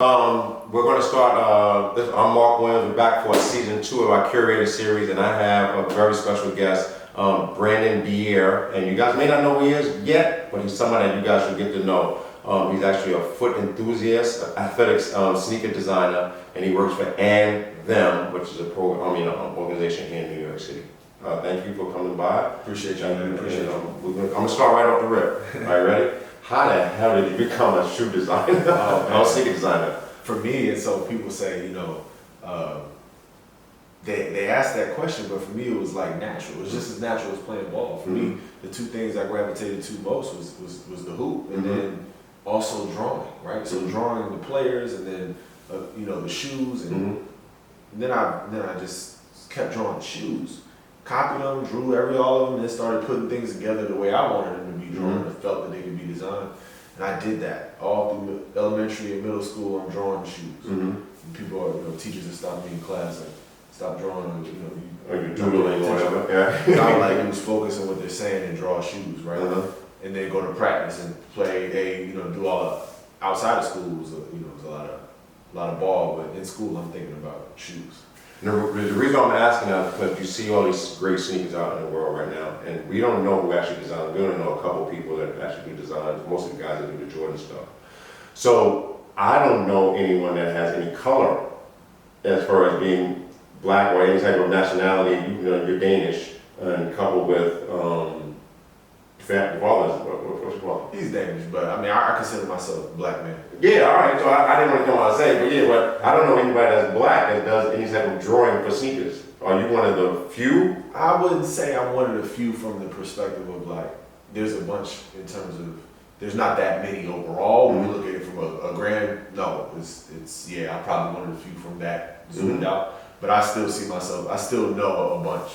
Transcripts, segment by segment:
We're going to start, I'm Mark Williqms. We're back for season 2 of our curator series, and I have a very special guest, Brandon Bjerre. And you guys may not know who he is yet, but he's someone that you guys should get to know. He's actually a foot enthusiast, an athletics sneaker designer, and he works for ANDTHEM, which is a organization here in New York City. Thank you for coming by. Appreciate you. I'm going to start right off the rip. Are you ready? How the hell did you become a shoe designer? A sneaker designer? For me, and so people say, they ask that question, but for me it was like natural. It was just as natural as playing ball. For me, the two things I gravitated to most was the hoop, and then also drawing, right? So drawing the players, and then the shoes, and then I just kept drawing shoes. Copied them, drew all of them, and then started putting things together the way I wanted them to be drawn and felt that they could be designed. And I did that all through elementary and middle school. I'm drawing shoes. And people are, teachers that stopped me in class, like, stop drawing, you're doodling or whatever. Yeah. I like lose focus on what they're saying and draw shoes, right? And then go to practice and play. Do all the outside of school was a lot of ball, but in school I'm thinking about shoes. The reason I'm asking that is because you see all these great sneakers out in the world right now, and we don't know who actually designed them. We only know a couple people that actually do designs, most of the guys that do the Jordan stuff. So I don't know anyone that has any color as far as being black or any type of nationality. You're Danish, and coupled with what's it called? He's Danish, but I consider myself a black man. Yeah, all right. So I didn't want to come out and say, but I don't know anybody that's black that does any type of drawing for sneakers. Are you one of the few? I wouldn't say I'm one of the few from the perspective of there's a bunch in terms of, there's not that many overall. When you look at it from a grand, no, I'm probably one of the few from that zoomed out. But I still see myself, I still know a bunch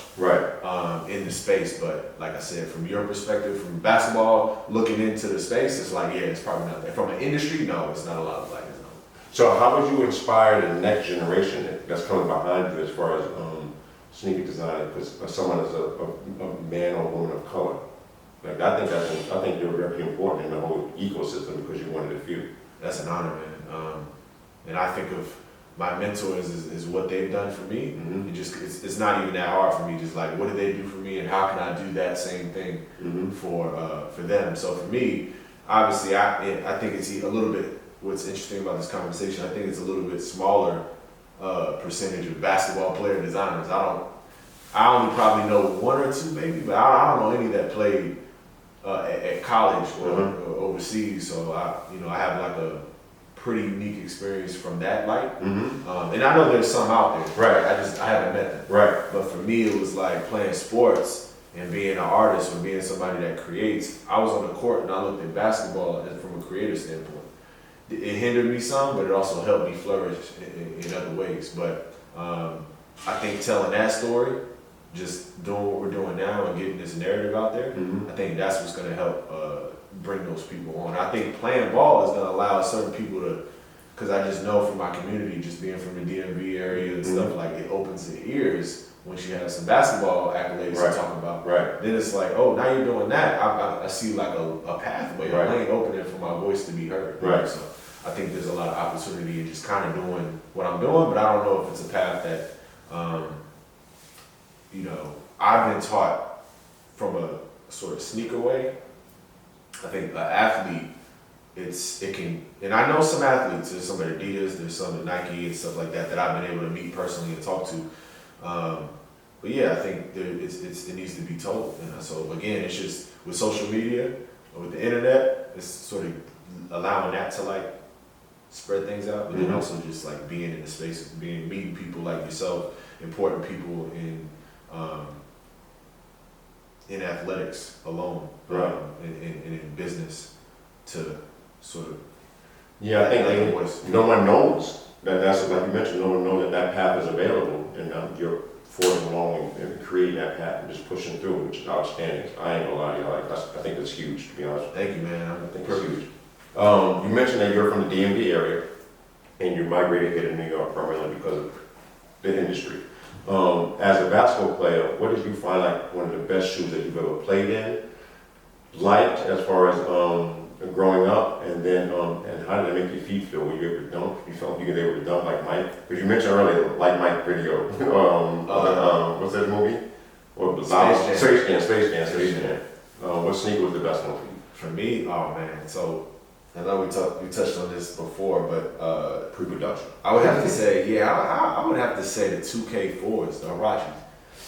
in the space. But like I said, from your perspective, from basketball, looking into the space, it's it's probably not there. From an industry, no, it's not a lot of black. No. So how would you inspire the next generation that's coming behind you as far as sneaker design? Because someone is a man or woman of color. I think you're very important in the whole ecosystem because you're one of the few. That's an honor, man. And I think of my mentors is what they've done for me. It's not even that hard for me. Just what did they do for me, and how can I do that same thing for them? So for me, obviously, I think it's a little bit. What's interesting about this conversation, I think it's a little bit smaller percentage of basketball player designers. I only probably know one or two maybe, but I don't know any that played at college or overseas. So I have a pretty unique experience from that light. And I know there's some out there. Right. I haven't met them. Right. But for me, it was playing sports and being an artist or being somebody that creates. I was on the court and I looked at basketball from a creative standpoint. It hindered me some, but it also helped me flourish in other ways. But I think telling that story, just doing what we're doing now and getting this narrative out there, I think that's what's going to help bring those people on. I think playing ball is going to allow certain people to, because I just know from my community, just being from the DMV area and stuff, it opens the ears when she has some basketball accolades to talk about. Right. Then it's now you're doing that. I see a pathway, a lane opening for my voice to be heard. Right. So I think there's a lot of opportunity in just kind of doing what I'm doing, but I don't know if it's a path that, I've been taught from a sort of sneaker way. I think an athlete, it can, and I know some athletes, there's some at Adidas, there's some at Nike and stuff like that I've been able to meet personally and talk to. But yeah, I think it needs to be told. And so again, it's just with social media, with the internet, it's sort of allowing that to spread things out, but then also just being in the space, meeting people like yourself, important people in athletics alone, and in business to sort of. Yeah, I think no one knows that's like you mentioned. No one knows that path is available, and you're forging along and creating that path and just pushing through, which is outstanding. I ain't gonna lie to you, I think it's huge, to be honest. Thank you, man. I think it's huge. You mentioned that you're from the DMV area, and you migrated here to New York primarily because of the industry. As a basketball player, what did you find one of the best shoes that you've ever played in, liked as far as growing up, and then and how did it make your feet feel? Were you able to dunk? You felt like you were able to dunk like Mike? Because you mentioned earlier, like Mike video. What's that movie? Or Space Jam. What sneaker was the best one for you? For me, oh man. So I know we touched on this before, but Pre-production. I would have to say, I would have to say the 2K4s, the Hirachis,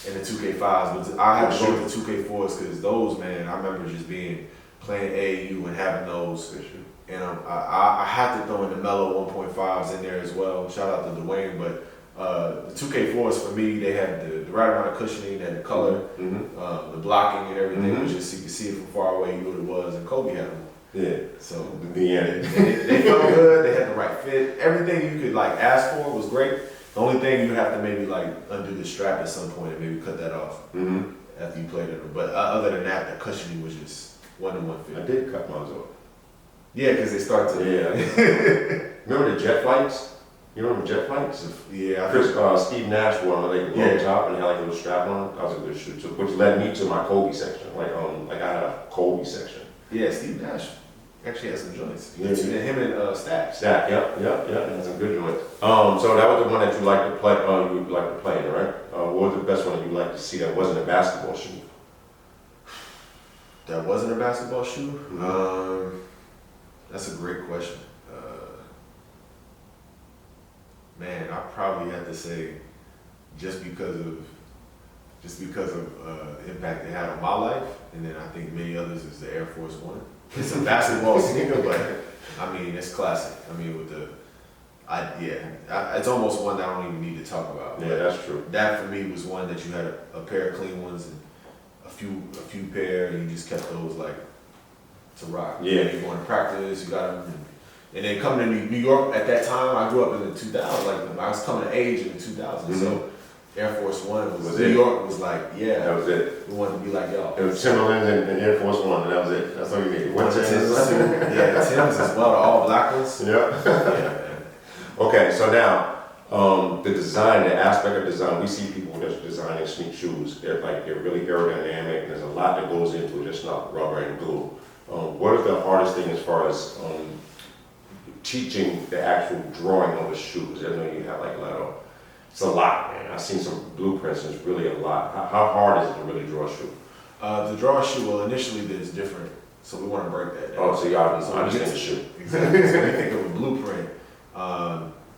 and the 2K5s. But I have to go with the 2K4s because those, man, I remember just playing AAU and having those. And I had to throw in the Mellow 1.5s in there as well. Shout out to Dwayne, but the 2K4s for me, they had the right amount of cushioning, they had the color, the blocking and everything. Was just, you could see it from far away, you knew what it was, and Kobe had them. Yeah. So the end. They felt good. They had the right fit. Everything you could like ask for was great. The only thing you have to maybe like undo the strap at some point and maybe cut that off after you played it. But other than that, the cushioning was just one-to-one fit. I did cut mine off. Yeah, because they start to. Yeah. Remember the jet flights? You remember jet flights? Yeah. Steve Nash wore them, like low top, and had like a little strap on. That was a good shoe too, which led me to my Kobe section. Like I had a Kobe section. Yeah, Steve Nash actually had some joints. Yeah. Him and Stack. Stack, yep. Had some good joints. So that was the one that you liked to play. You liked to play in, right? What was the best one that you liked to see that wasn't a basketball shoe? That wasn't a basketball shoe? That's a great question. Man, I probably have to say just because of the impact it had on my life, and then I think many others is the Air Force One. It's a basketball sneaker, but I mean it's classic. I mean it's almost one that I don't even need to talk about. Yeah, that's true. That for me was one that you had a pair of clean ones and a few pair, and you just kept those like to rock. Yeah. You going to practice, you got them. And then coming to New York at that time, I grew up in the 2000s. Like I was coming of age in the 2000s, so Air Force One was New York was like, that was it. We wanted to be like y'all. It was Timberlands and Air Force One, and that was it. That's all you needed. Timbs as well, the all black ones. Yeah. Okay, so now the design, the aspect of design, we see people that's designing sneak shoes. They're really aerodynamic, and there's a lot that goes into it, just not rubber and glue. What is the hardest thing as far as teaching the actual drawing of a shoe? Because I know you have like a lot of, it's a lot, man. I've seen some blueprints, and it's really a lot. How hard is it to really draw a shoe? To draw a shoe, well, initially it's different, so we want to break that down. Oh, so you obviously understand the shoe. Exactly. So when you think of a blueprint,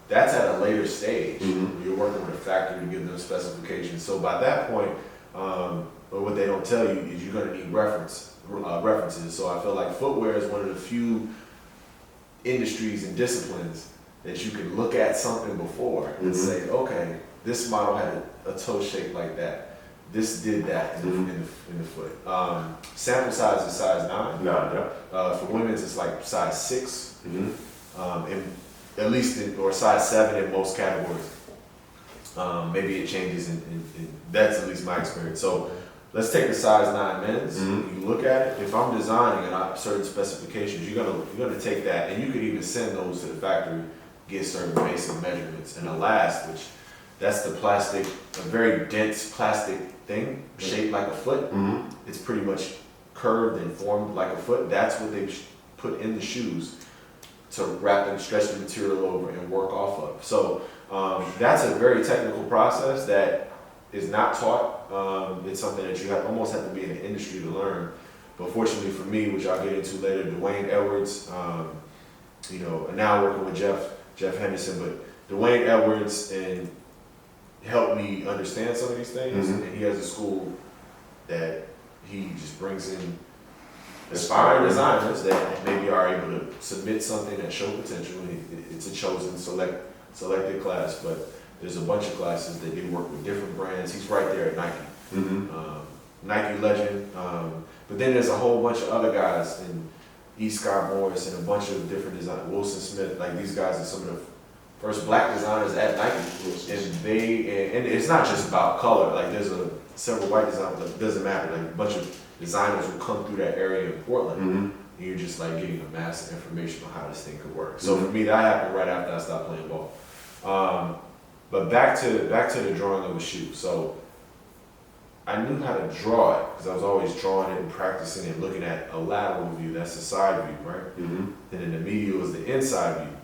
that's at a later stage. You're working with a factory to give them specifications. So by that point, but what they don't tell you is you're going to need references. So I feel like footwear is one of the few industries and disciplines that you can look at something before and say, okay, this model had a toe shape like that. This did that in the foot. Sample size is size 9. For women's, it's like size 6. And at least or size 7 in most categories. Maybe it changes, that's at least my experience. So let's take the size 9 men's. You look at it. If I'm designing and I have certain specifications, you're gonna take that, and you could even send those to the factory, get certain basic measurements. And the last, which that's the plastic, a very dense plastic thing shaped like a foot. It's pretty much curved and formed like a foot. That's what they put in the shoes to wrap and stretch the material over and work off of. So that's a very technical process that is not taught. It's something that you almost have to be in the industry to learn. But fortunately for me, which I'll get into later, Dwayne Edwards, and now working with Jeff Henderson, but Dwayne Edwards and helped me understand some of these things. And he has a school that he just brings in aspiring designers that maybe are able to submit something that show potential. It's a chosen selected class, but there's a bunch of classes that do work with different brands. He's right there at Nike, Nike legend. But then there's a whole bunch of other guys in E. Scott Morris and a bunch of different designers. Wilson Smith, like these guys are some of the first black designers at Nike, and it's not just about color. Like there's several white designers. Like, it doesn't matter. Like a bunch of designers will come through that area in Portland, and you're just like getting a mass of information on how this thing could work. So for me, that happened right after I stopped playing ball. But back to the drawing of a shoe. So I knew how to draw it because I was always drawing it and practicing and looking at a lateral view. That's the side view, right? And then the medial is the inside view.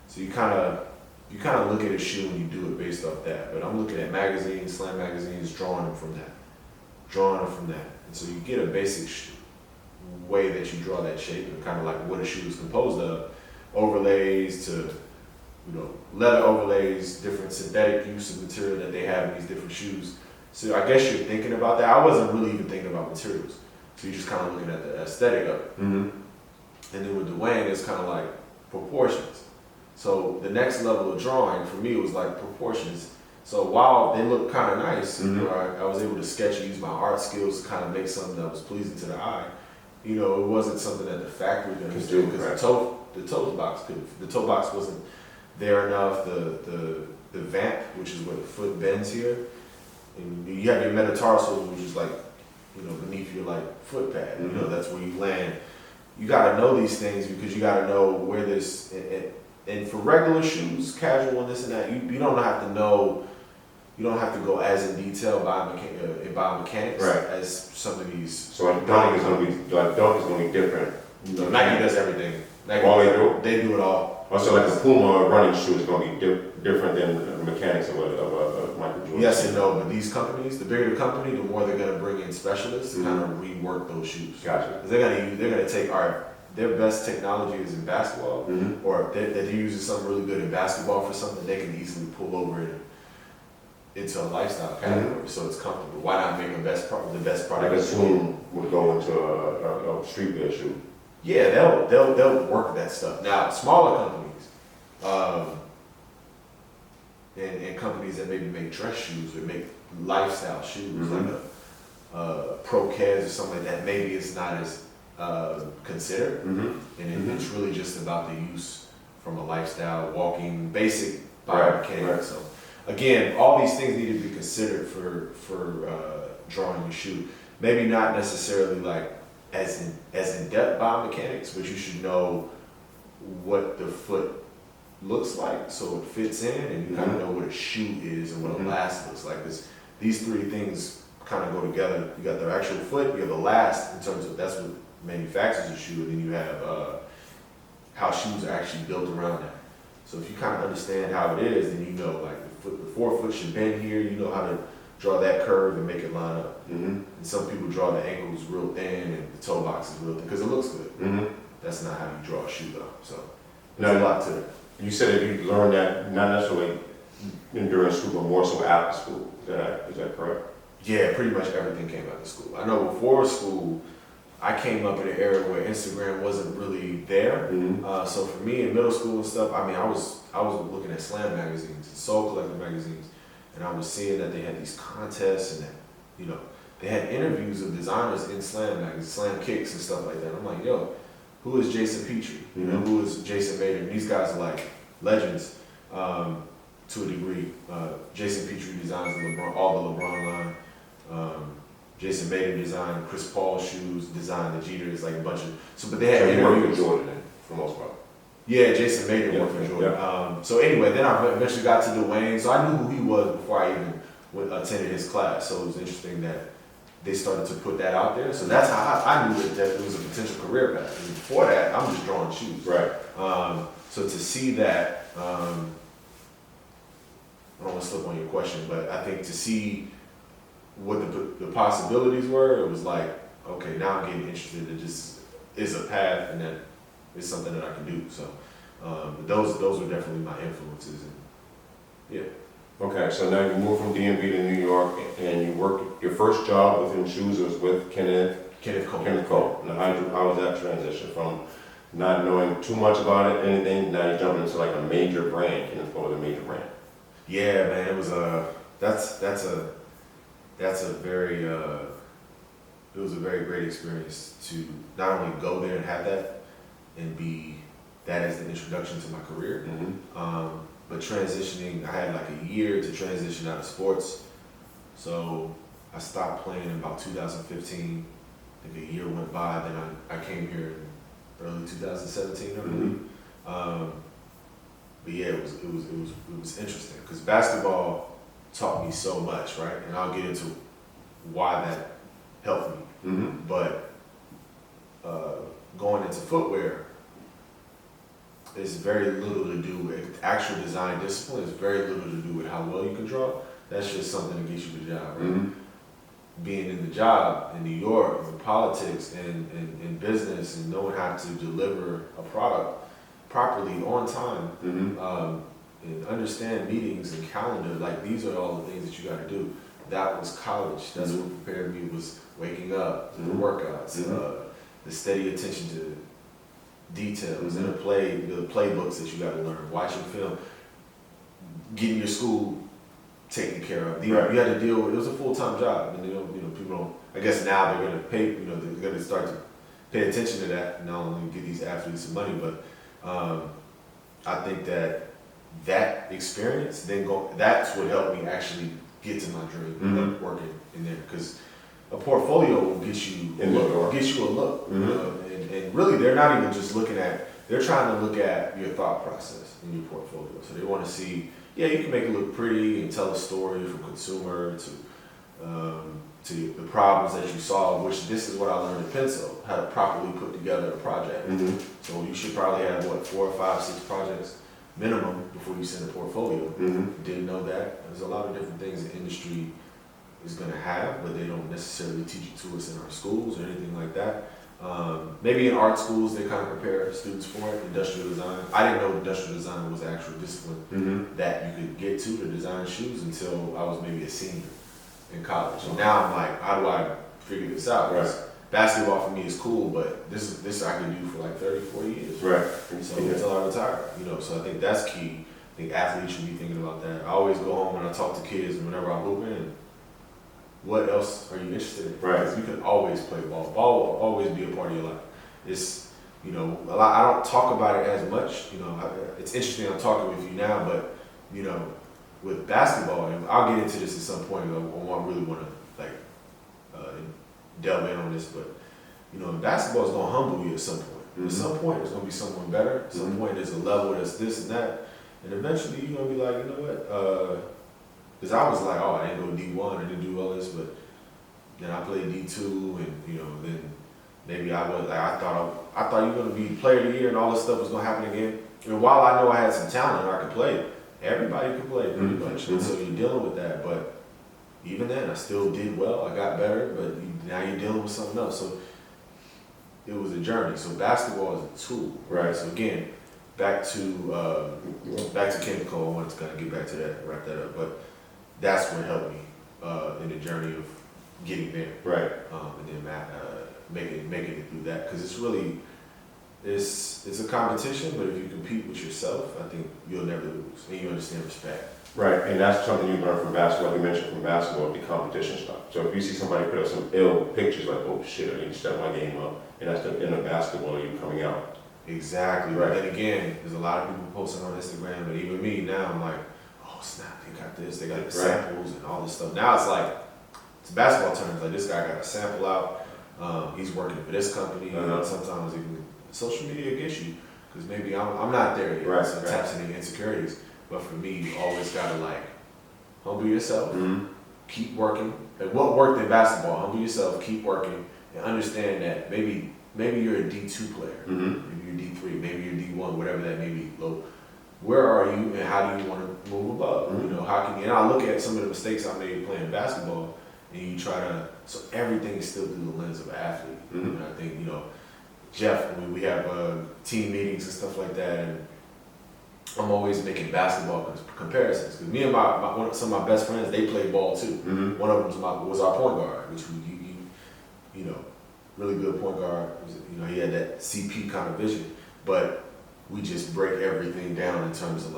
So you kind of look at a shoe and you do it based off that. But I'm looking at magazines, slam magazines, drawing them from that. And so you get a basic way that you draw that shape and kind of like what a shoe is composed of. Overlays to, leather overlays, different synthetic use of material that they have in these different shoes. So I guess you're thinking about that. I wasn't really even thinking about materials. So you're just kind of looking at the aesthetic of it. And then with Dwayne, it's kind of like proportions. So the next level of drawing for me was like proportions. So while they look kind of nice, I was able to sketch and use my art skills to kind of make something that was pleasing to the eye. It wasn't something that the factory could do because the toe box wasn't there enough. The vamp, which is where the foot bends here, and you have your metatarsals, which is like, beneath your like foot pad. That's where you land. You got to know these things because you got to know where this. And for regular shoes, casual and this and that, you don't have to know. You don't have to go as in detail in biomechanics as some of these. So a dunk is going to be different. Nike does everything. All they do? They do it all. Also, like a Puma running shoe is going to be different than the mechanics of a Michael Jordan. Yes and no, but these companies, the bigger the company, the more they're going to bring in specialists to kind of rework those shoes. Gotcha. Because they're going to take their best technology is in basketball, or they're using something really good in basketball for something they can easily pull over it into a lifestyle category, so it's comfortable. Why not make the best product? Like a Zoom would go into a streetwear shoe. Yeah, they'll work that stuff. Now, smaller companies, and companies that maybe make dress shoes or make lifestyle shoes, like a Pro Keds or something like that, maybe it's not as considered, and it's really just about the use from a lifestyle, walking, basic biomechanics. Right. So again, all these things need to be considered for drawing a shoe. Maybe not necessarily like as in depth biomechanics, but you should know what the foot looks like so it fits in, and you kind of know what a shoe is and what a last looks like. Because these three things kind of go together. You got the actual foot, you have the last in terms of that's what manufactures a shoe, and then you have how shoes are actually built around that. So if you kind of understand how it is, then you know like the forefoot should bend here. You know how to draw that curve and make it line up. And some people draw the ankles real thin and the toe box is real thin because it looks good. That's not how you draw a shoe though. So there's a lot to it. You said that you learned that not necessarily during school, but more so after school. Is that correct? Yeah, pretty much everything came after school. I know before school, I came up in an era where Instagram wasn't really there. So for me in middle school and stuff, I mean, I was looking at slam magazines and soul collector magazines, and I was seeing that they had these contests and that, they had interviews of designers in slam magazines, slam kicks and stuff like that. I'm like, yo, who is Jason Petrie? Who is Jason Maynard? These guys are like legends to a degree. Jason Petrie designs all the LeBron line. Jason Maynard designed Chris Paul shoes, designed the Jeters, like a bunch of. But they had interviews. Jordan for the most part. Yeah, Jason Maynard worked for Jordan. So anyway, then I eventually got to Dwayne, so I knew who he was before I even attended his class. So it was interesting that they started to put that out there. So that's how I knew that it was a potential career path. And before that, I'm just drawing shoes. Right. So to see that, I don't want to slip on your question, but I think to see what the possibilities were, it was like, okay, now I'm getting interested. It just is a path, and that is something that I can do. So those were definitely my influences. And yeah. Okay, so now you moved from DMV to New York, and you worked. Your first job within shoes was with Kenneth Cole. Now, how was that transition from not knowing too much about it, anything? Now you're jumping into like a major brand. Kenneth Cole is a major brand. Yeah, man, it was it was a very great experience to not only go there and have that and be that as the introduction to my career, but transitioning. I had like a year to transition out of sports, so I stopped playing in about 2015. I think a year went by. Then I came here in early 2017, I believe. But yeah, it was interesting because basketball taught me so much, right? And I'll get into why that helped me. But going into footwear is very little to do with actual design discipline. It's very little to do with how well you can draw. That's just something that gets you the job, right? Being in the job in New York, in politics, and in business, and knowing how to deliver a product properly on time, and understand meetings and calendar, like these are all the things that you got to do. That was college. That's what prepared me, was waking up, the workouts, the steady attention to details, and the playbooks that you got to learn, watching film, getting your school taken care of. You had to deal with, it was a full-time job, and people don't, I guess now they're going to pay, they're going to start to pay attention to that, not only give these athletes some money, but I think that experience, that's what helped me actually get to my dream of working in there, because a portfolio will get you a look. And really, they're not even just looking at, they're trying to look at your thought process in your portfolio. So they want to see, yeah, you can make it look pretty and tell a story from consumer to the problems that you solve, which this is what I learned in pencil, how to properly put together a project. So you should probably have, 4 or 5, 6 projects minimum before you send a portfolio. Didn't know that. There's a lot of different things the industry is going to have, but they don't necessarily teach it to us in our schools or anything like that. Maybe in art schools they kind of prepare students for it. Industrial design. I didn't know industrial design was an actual discipline that you could get to design shoes until I was maybe a senior in college. And now I'm like, how do I figure this out? Because basketball for me is cool, but this I can do for like 30, 40 years. So until I retire, so I think that's key. I think athletes should be thinking about that. I always go home when I talk to kids and whenever I'm hooping, and what else are you interested in? Because you can always play ball. Ball will always be a part of your life. It's, a lot, I don't talk about it as much. It's interesting I'm talking with you now, but, with basketball, and I'll get into this at some point. I really want to delve in on this, but basketball is going to humble you at some point. At some point, there's going to be someone better. At some point, there's a level that's this and that, and eventually you're going to be like, you know what? Because I was like, I didn't go D1, I didn't do all this, but then I played D2, and then maybe I was like, I thought you were going to be player of the year, and all this stuff was going to happen again. And while I know I had some talent and I could play, everybody could play pretty much, and so you're dealing with that. But even then, I still did well. I got better, but now you're dealing with something else. So it was a journey. So basketball is a tool, right? So again, back to chemical. I wanted to kind of get back to that, wrap that up. But that's what helped me in the journey of getting there, right? And then making it through that, because it's really it's a competition. But if you compete with yourself, I think you'll never lose, and you understand respect. Right, and that's something you learn from basketball. You mentioned from basketball, the competition stuff. So if you see somebody put up some ill pictures, like, oh shit, I need to step my game up, and that's the end of basketball, you coming out. Exactly. Right. But then again, there's a lot of people posting on Instagram, and even me now, I'm like, oh snap, they got this, they got the samples and all this stuff. Now it's like, it's basketball terms, like this guy got a sample out, he's working for this company, and sometimes even social media gets you, because maybe I'm not there yet, so it taps into insecurities. But for me, you always gotta humble yourself, keep working. Like what worked in basketball, humble yourself, keep working, and understand that maybe you're a D2 player, maybe you're D3, maybe you're D1, whatever that may be. Low. Where are you, and how do you want to move above? How can you? And I look at some of the mistakes I made playing basketball, and you try to. So everything is still through the lens of an athlete. And I think Jeff, we have team meetings and stuff like that, and I'm always making basketball comparisons, because me and some of my best friends, they play ball too. One of them was our point guard, which really good point guard. He had that CP kind of vision, but we just break everything down in terms of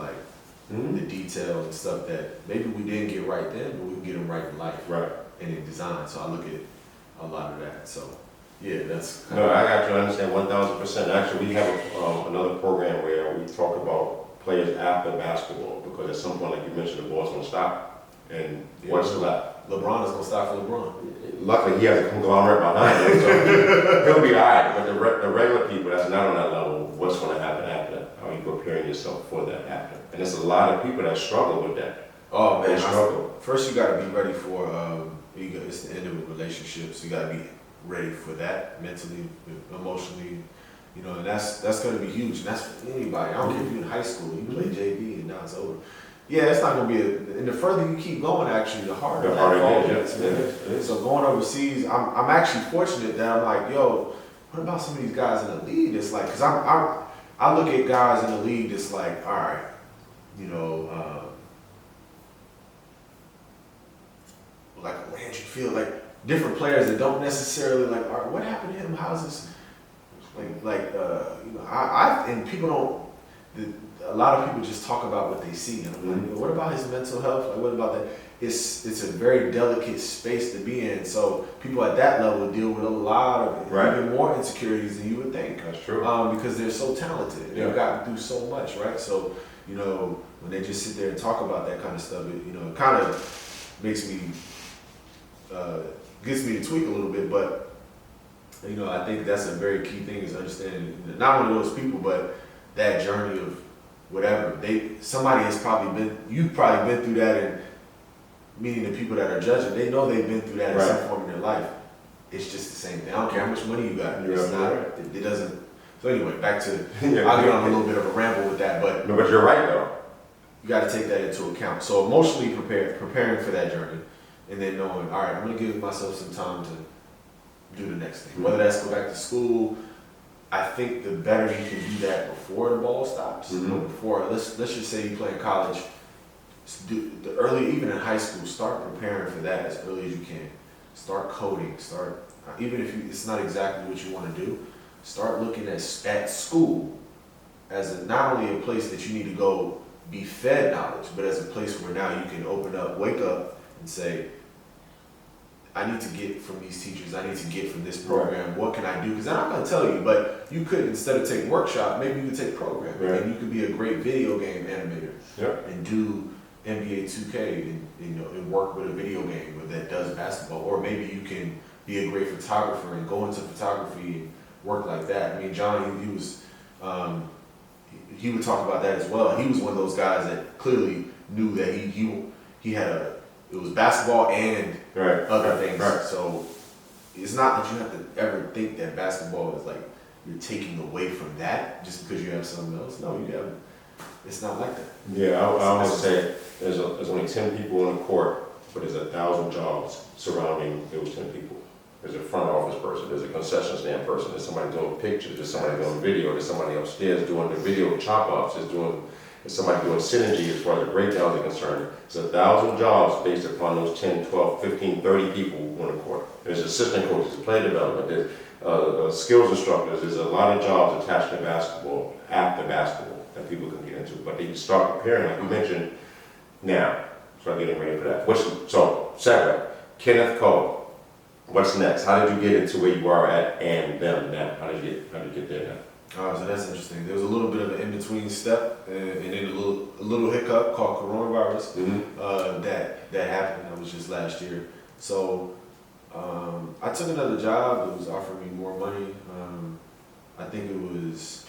the details and stuff that maybe we didn't get right then, but we can get them right in life, and in design. So I look at a lot of that. So yeah, that's kind of. I got you. I understand 1,000%. Actually, we have another program where we talk about players after basketball, because at some point, like you mentioned, the ball's gonna stop, and what's left? LeBron is gonna stop for LeBron. Luckily, he has a conglomerate behind him, so he'll be all right. But the regular people that's not on that level, what's gonna happen after that? How are you preparing yourself for that after? And there's a lot of people that struggle with that. Oh man, They struggle. first you got to be ready for it's the end of a relationship, so you got to be ready for that mentally, emotionally, you know, and that's going to be huge, and that's for anybody. I don't care if you're in high school, you play JV and now it's over. Yeah, it's not going to be and the further you keep going, actually, the harder it gets. is. So going overseas, I'm actually fortunate that I'm like, yo, what about some of these guys in the league? It's like, cause I look at guys in the league that's like, all right, you know, like Landry Field, like different players that don't necessarily like, all right, what happened to him? How's this? You know, and people don't, a lot of people just talk about what they see. And I'm like, what about his mental health? Like, what about that? It's a very delicate space to be in. So people at that level deal with a lot of even more insecurities than you would think. That's true. Because they're so talented. They've gotten through so much, right? So, you know, when they just sit there and talk about that kind of stuff, it, you know, it kind of makes me, gets me to tweak a little bit, but, you know, I think that's a very key thing is understanding not only those people, but that journey of whatever. Somebody has probably been, you've probably been through that, and meaning the people that are judging, they know they've been through that in some form in their life. It's just the same thing. I don't care how much money you got. It's not, it doesn't. So anyway, back to, I'll get on a little bit of a ramble with that, but. No, but you're right though. You got to take that into account. So emotionally preparing for that journey, and then knowing, all right, I'm going to give myself some time to do the next thing. Whether that's go back to school, I think the better you can do that before the ball stops. You know, before let's just say you play in college, the early, even in high school, start preparing for that as early as you can. Start coding. Start even if it's not exactly what you want to do. Start looking at school as not only a place that you need to go be fed knowledge, but as a place where now you can open up, wake up, and say, I need to get from these teachers, I need to get from this program, what can I do? Because I'm not going to tell you, but you could, instead of take workshop, maybe you could take programming, and you could be a great video game animator and do NBA 2K and, you know, and work with a video game that does basketball, or maybe you can be a great photographer and go into photography and work like that. I mean, John, he was, he would talk about that as well. He was one of those guys that clearly knew that he had it was basketball and other things. So it's not that you have to ever think that basketball is like you're taking away from that just because you have something else. No, you have. It's not like that. Yeah, I always say there's only 10 people on the court, but there's 1,000 jobs surrounding those 10 people. There's a front office person, there's a concession stand person, there's somebody doing pictures, there's somebody doing video, there's somebody upstairs doing the video chop-ups, there's somebody doing synergy as far as the breakdowns are concerned. There's 1,000 jobs based upon those 10, 12, 15, 30 people on the court. There's assistant coaches, player development, there's skills instructors, there's a lot of jobs attached to basketball, after basketball, that people can get into. But they can start preparing, like you mentioned, now. Start getting ready for that. So, segue, Kenneth Cole. What's next? How did you get into where you are at ANDTHEM now? How did you get there now? So that's interesting. There was a little bit of an in-between step, and then a little hiccup called coronavirus that happened. That was just last year. So I took another job. It was offering me more money. I think it was.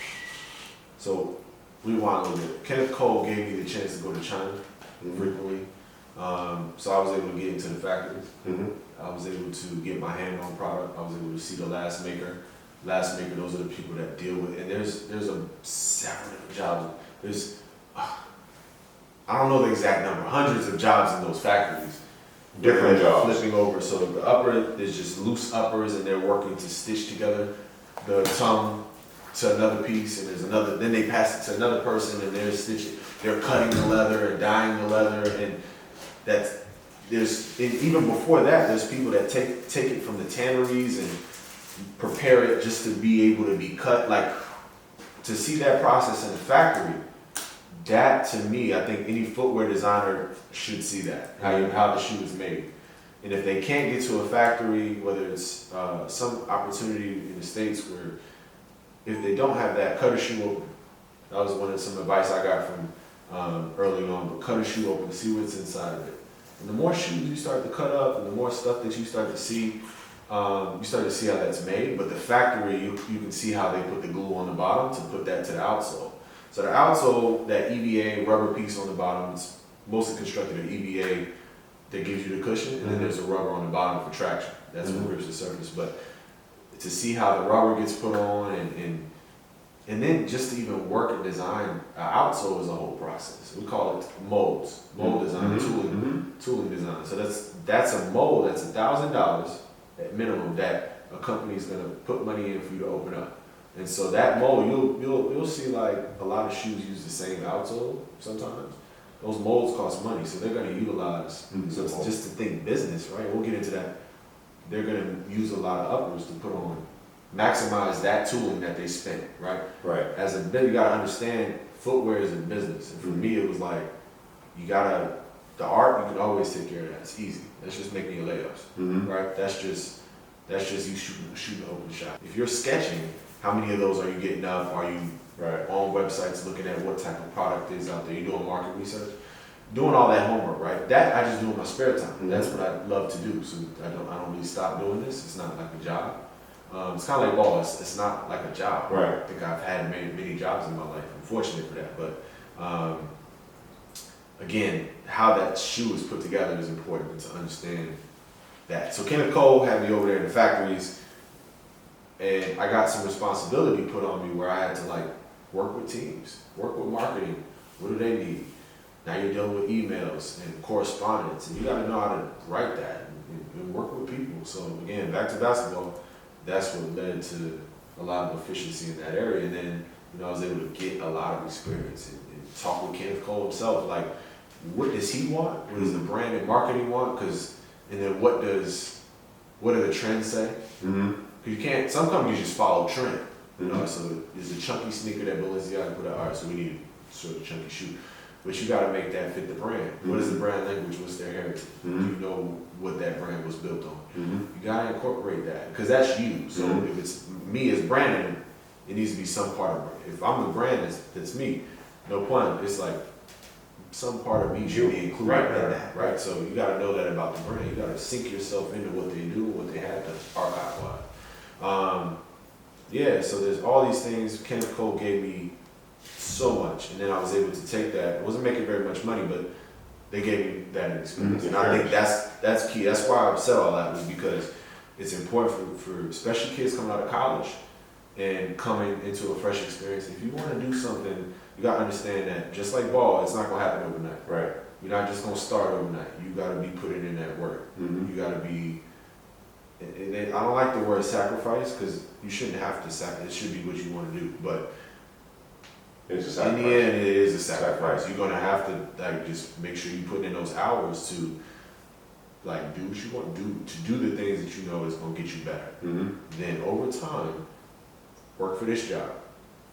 So rewind a little bit. Kenneth Cole gave me the chance to go to China frequently. So I was able to get into the factories. I was able to get my hand on product. I was able to see the last maker. Those are the people that deal with it. And there's several different jobs. There's, I don't know the exact number, hundreds of jobs in those factories. Different jobs. Flipping over. So the upper, there's just loose uppers, and they're working to stitch together the tongue to another piece, and there's another, then they pass it to another person, and they're cutting the leather and dyeing the leather, and even before that, there's people that take it from the tanneries and prepare it just to be able to be cut. Like, to see that process in the factory, that to me, I think any footwear designer should see that, how the shoe is made. And if they can't get to a factory, whether it's some opportunity in the States where if they don't have that, cut a shoe open. That was some advice I got from early on, but cut a shoe open, see what's inside of it. And the more shoes you start to cut up and the more stuff that you start to see how that's made. But the factory, you can see how they put the glue on the bottom to put that to the outsole. So the outsole, that EVA rubber piece on the bottom, is mostly constructed of EVA that gives you the cushion, and then there's a rubber on the bottom for traction. That's what grips the surface. But to see how the rubber gets put on, and then just to even work and design an outsole is a whole process. We call it molds, mold design, tooling design. So that's a mold that's $1,000 at minimum that a company is going to put money in for you to open up. And so that mold, you'll see like a lot of shoes use the same outsole sometimes. Those molds cost money, so they're going to utilize. So it's just to think business, right? We'll get into that. They're going to use a lot of uppers to put on, maximize that tooling that they spent, right? Right. As a business, you got to understand footwear is a business, and for me, it was like the art. You can always take care of that. It's easy. That's just making your layups, right? That's just you shooting an open shot. If you're sketching, how many of those are you getting up? Are you on websites looking at what type of product is out there? You're doing market research, doing all that homework, right? That I just do in my spare time. That's what I love to do. So I don't really stop doing this. It's not like a job. It's kind of like ball. It's not like a job. Right. I think I've had many jobs in my life. I'm fortunate for that. But again, how that shoe is put together is important to understand that. So Kenneth Cole had me over there in the factories, and I got some responsibility put on me where I had to like work with teams, work with marketing. What do they need? Now you're dealing with emails and correspondence, and you got to know how to write that and work with people. So again, back to basketball, that's what led to a lot of efficiency in that area. And then, I was able to get a lot of experience and talk with Kenneth Cole himself. Like, what does he want? What does the brand and marketing want? And then what do the trends say? Because you can't, some companies just follow trend. So there's a chunky sneaker that Balenciaga put out, all right, so we need a sort of chunky shoe. But you got to make that fit the brand. What is the brand language? What's their heritage? Do you know what that brand was built on? You got to incorporate that because that's you. So if it's me as Brandon, it needs to be some part of it. If I'm the brand that's me, no pun, it's like some part of me should be included in that, right? So you got to know that about the brand. You got to sink yourself into what they do, what they have done, archive-wise. So there's all these things. Kenneth Cole gave me so much, and then I was able to take that. I wasn't making very much money, but they gave me that experience, and I think that's key. That's why I said all that, was because it's important for especially kids coming out of college and coming into a fresh experience. If you want to do something, you got to understand that just like ball, it's not going to happen overnight. Right. You're not just going to start overnight. You got to be putting in that work. You got to be. And I don't like the word sacrifice because you shouldn't have to sacrifice. It should be what you want to do, but it's a sacrifice. In the end, it is a sacrifice. You're gonna have to like just make sure you put in those hours to like do what you want to do the things that you know is gonna get you better. Then over time, work for this job.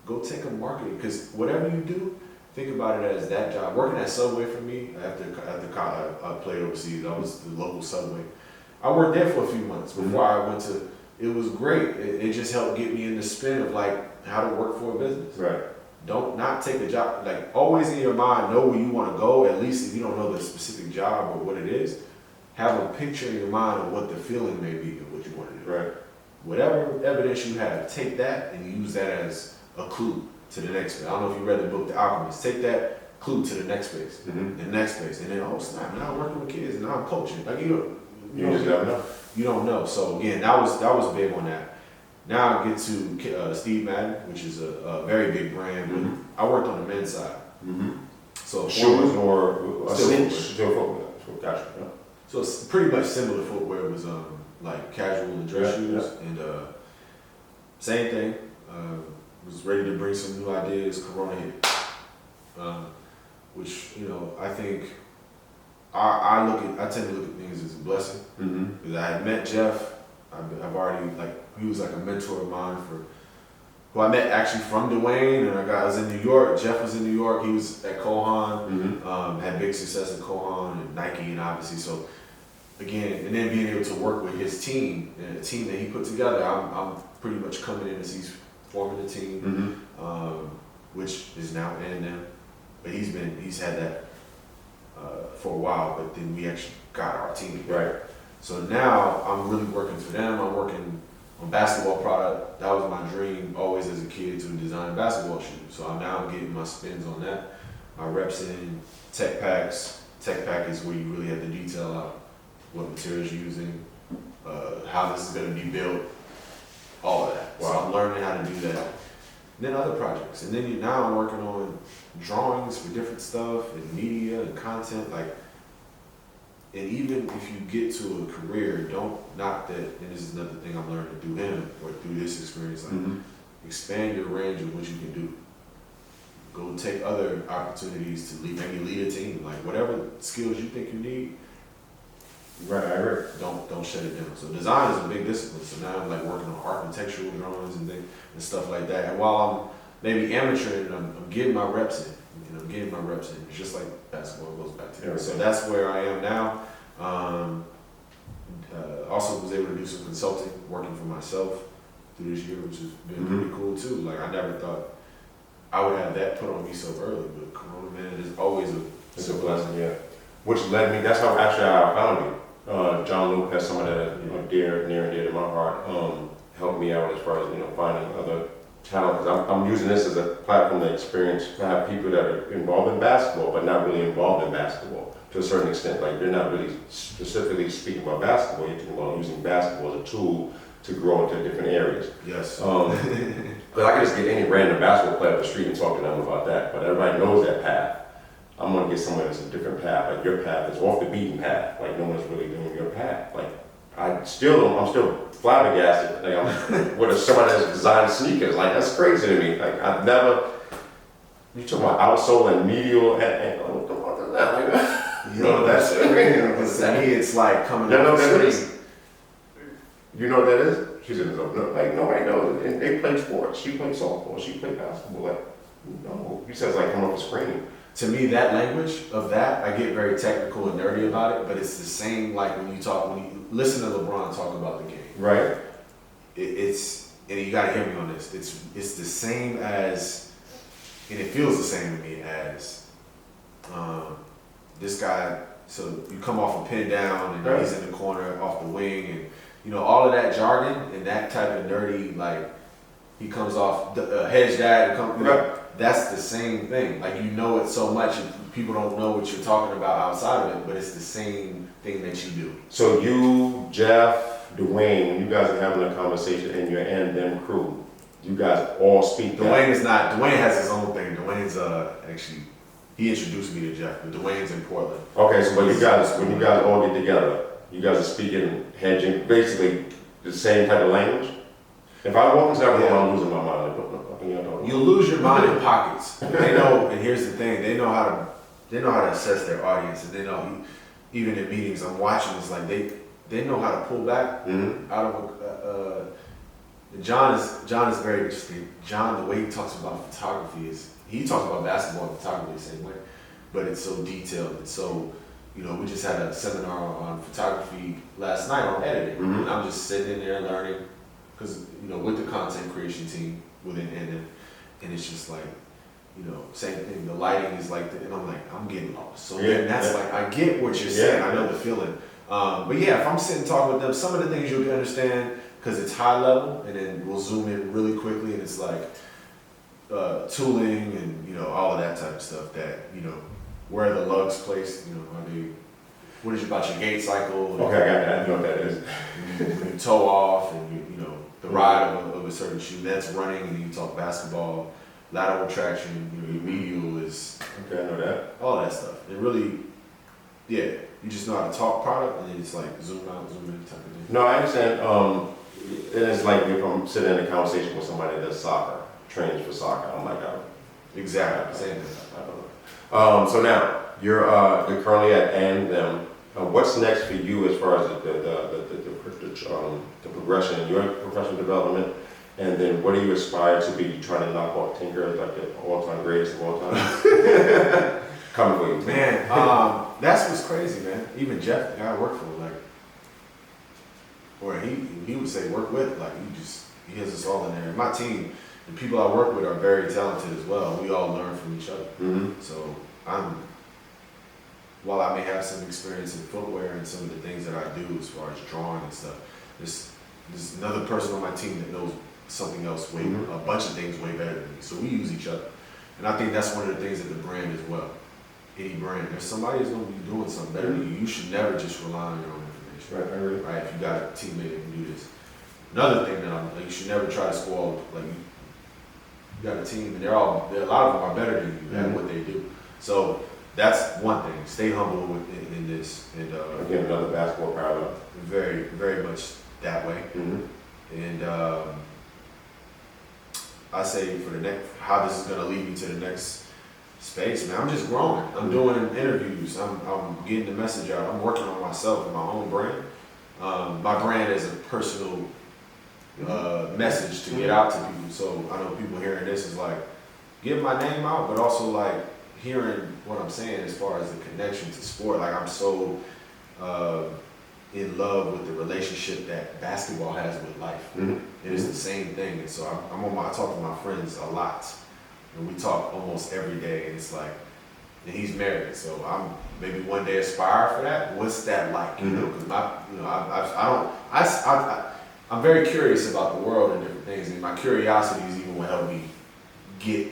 Go take a marketing, because whatever you do, think about it as that job. Working at Subway for me after college, I played overseas. I was the local Subway. I worked there for a few months before I went to. It was great. It just helped get me in the spin of like how to work for a business. Right. Don't not take a job, like always in your mind, know where you want to go, at least if you don't know the specific job or what it is, have a picture in your mind of what the feeling may be of what you want to do. Right. Whatever evidence you have, take that and use that as a clue to the next phase. I don't know if you read the book, The Alchemist. Take that clue to the next phase, the next phase, and then, oh snap, now I'm working with kids and now I'm coaching. Like you just never know. You don't know. So again, that was big on that. Now I get to Steve Madden, which is a very big brand. But I worked on the men's side. So shoes or still footwear. Gotcha. Yeah. So it's pretty much similar footwear. It was like casual and dress shoes, and same thing. Was ready to bring some new ideas. Corona hit, which I think I tend to look at things as a blessing because I had met Jeff. I've already he was like a mentor of mine who I met actually from Dwayne, and I was in New York. Jeff was in New York. He was at Kohan, had big success at Kohan and Nike, and obviously so. Again, and then being able to work with his team and a team that he put together, I'm pretty much coming in as he's forming the team, which is now ANDTHEM. But he's had that for a while. But then we actually got our team together. Right. So now I'm really working for them. I'm working on basketball product. That was my dream always as a kid, to design basketball shoes. So I'm getting my spins on that. My reps in tech packs, tech package where you really have to detail out what materials you're using, how this is going to be built, all of that. Wow. So I'm learning how to do that. And then other projects. And then now I'm working on drawings for different stuff and media and content. And even if you get to a career, don't knock that, and this is another thing I'm learning through him or through this experience, expand your range of what you can do. Go take other opportunities to maybe lead a team, like whatever skills you think you need. Right, I agree. Don't shut it down. So design is a big discipline. So now I'm like working on architectural drawings and things and stuff like that. And while I'm maybe amateur, I'm getting my reps in. Getting my reps in. It's just like basketball goes back to that. So that's where I am now. Also was able to do some consulting, working for myself through this year, which has been pretty cool too. Like I never thought I would have that put on me so early, but Corona, man, it is always it's a blessing, yeah. Which led me, that's how actually I found you. John Lopez, someone that near and dear to my heart, helped me out as far as finding other talent. Because I'm using this as a platform to have people that are involved in basketball, but not really involved in basketball to a certain extent. Like they're not really specifically speaking about basketball. You're talking about using basketball as a tool to grow into different areas. Yes. But I can just get any random basketball player off the street and talk to them about that. But everybody knows that path. I'm gonna get someone that's a different path. Like your path is off the beaten path. Like no one's really doing your path. Like I'm still flabbergasted. Like I'm with somebody that's designed sneakers. Like that's crazy to me. Like I've never. You talking about outsole and medial and what the fuck is that? Like, that's to me, it's like coming up the street. You know what that is? She said, no, like nobody knows. And they play sports. She played softball. She played basketball. Like no, you said it's like coming off the screen. To me, that language of that, I get very technical and nerdy about it, but it's the same like when you listen to LeBron talk about the game. Right. It's and you gotta hear me on this. It's the same as, and it feels the same to me as this guy. So you come off a pin down and he's in the corner off the wing, and all of that jargon and that type of nerdy, like he comes off hedge that and that's the same thing. Like it so much, and people don't know what you're talking about outside of it, but it's the same thing that you do. So you, Jeff, Dwayne, when you guys are having a conversation in your ANDTHEM crew, you guys all speak. Dwayne has his own thing. Dwayne's actually, he introduced me to Jeff, but Dwayne's in Portland. Okay, so when you guys all get together, you guys are speaking, hedging, basically the same type of language? If I walk into that room, I'm losing my mind. You'll lose your mind in pockets. They know, and here's the thing: they know how to assess their audience, and they know even in meetings I'm watching. It's like they know how to pull back out of a. John is very interesting. John, the way he talks about photography he talks about basketball and photography the same way, but it's so detailed and so. We just had a seminar on photography last night on editing, and I'm just sitting in there learning because with the content creation team within ANDTHEM. And it's just like, same thing. The lighting is like, and I'm like, I'm getting lost. So then that's like, I get what you're saying. I know the feeling. But yeah, if I'm sitting talking with them, some of the things you'll understand because it's high level, and then we'll zoom in really quickly, and it's like tooling and all of that type of stuff. That where are the lugs placed? Are they? What is about your gate cycle? Okay, I got that. I know what that is. When you toe off, and the ride of a certain shoe that's running, and you talk basketball, lateral traction, your medial is okay. I know that. All that stuff. It really, you just know how to talk product, and then it's like zoom out, zoom in type of thing. No, I understand. And it's like if I'm sitting in a conversation with somebody that does soccer, trains for soccer, I'm like, exactly same thing. I don't know. So now you're currently at ANDTHEM. What's next for you as far as the progression in your professional development, and then what do you aspire to be? You trying to knock off Tinker as like the all-time greatest of all time? Coming for you, man. That's what's crazy, man. Even Jeff, the guy I work for, or he would say work with, he has us all in there. My team, the people I work with are very talented as well. We all learn from each other. So while I may have some experience in footwear and some of the things that I do as far as drawing and stuff, there's another person on my team that knows something else a bunch of things way better than me. So we use each other. And I think that's one of the things of the brand as well. any brand. There's somebody that's going to be doing something better than you. You should never just rely on your own information. Right, I agree. Right? If you got a teammate that can do this. Another thing that I'm like, you should never try to score like you got a team and a lot of them are better than you at what they do. So that's one thing. Stay humble in this, and again, another basketball parallel. very, very much that way. And I say for the next, how this is going to lead me to the next space, man. I'm just growing. I'm doing interviews. I'm getting the message out. I'm working on myself and my own brand. My brand is a personal message to get out to people. So I know people hearing this is like, get my name out, but also like hearing what I'm saying as far as the connection to sport. Like I'm so in love with the relationship that basketball has with life. It is the same thing. And so I talk to my friends a lot, and we talk almost every day. And it's like, and he's married, so I'm maybe one day aspire for that. What's that like? You know, because I'm very curious about the world and different things, and my curiosity is even what helped me get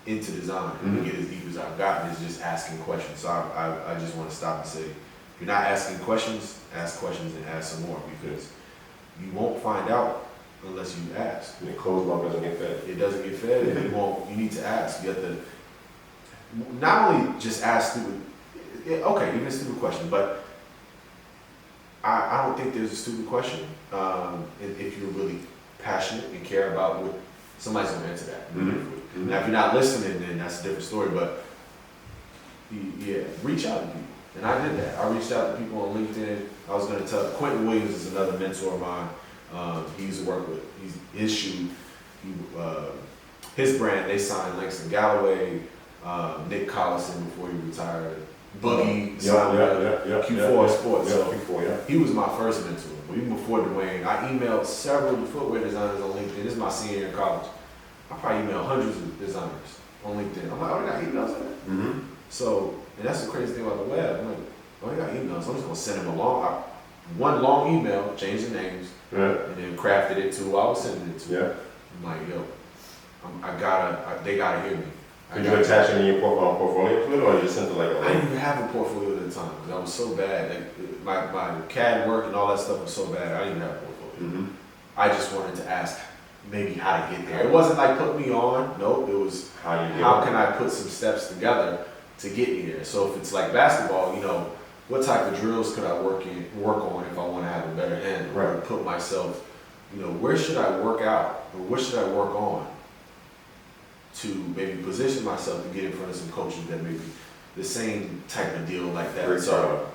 into design and get as deep as I've gotten is just asking questions. So I just want to stop and say, if you're not asking questions, ask questions and ask some more, because you won't find out unless you ask. And the closed mouth doesn't get fed. It doesn't get fed, and you need to ask. You have to not only just ask stupid, okay, even a stupid question, but I don't think there's a stupid question if you're really passionate and care about what somebody's going to answer that. Now, if you're not listening, then that's a different story. But yeah, reach out to people, and I did that. I reached out to people on LinkedIn. I was going to tell Quentin Williams is another mentor of mine. He used to work with his shoe. His brand. They signed Langston Galloway, Nick Collison before he retired. Boogie, Q4 Sports. So Q4, he was my first mentor. But even before Dwayne, I emailed several footwear designers on LinkedIn. This is my senior year in college. I probably emailed hundreds of designers on LinkedIn. I'm like, oh, they got emails in there? So, and that's the crazy thing about the web. I'm like, oh, they got emails. So I'm just going to send them one long email, change the names, and then crafted it to who I was sending it to. I'm like, yo, they got to hear me. Did you attach any of your portfolio to it, or you just sent it like a link? I didn't even have a portfolio at the time because I was so bad. Like, my CAD work and all that stuff was so bad, I didn't even have a portfolio. I just wanted to ask maybe how to get there. It wasn't like put me on. Nope, it was how can I put some steps together to get me there. So if it's like basketball, you know, what type of drills could I work on if I want to have a better handle? Or put myself, you know, where should I work out or what should I work on to maybe position myself to get in front of some coaches that maybe the same type of deal like that.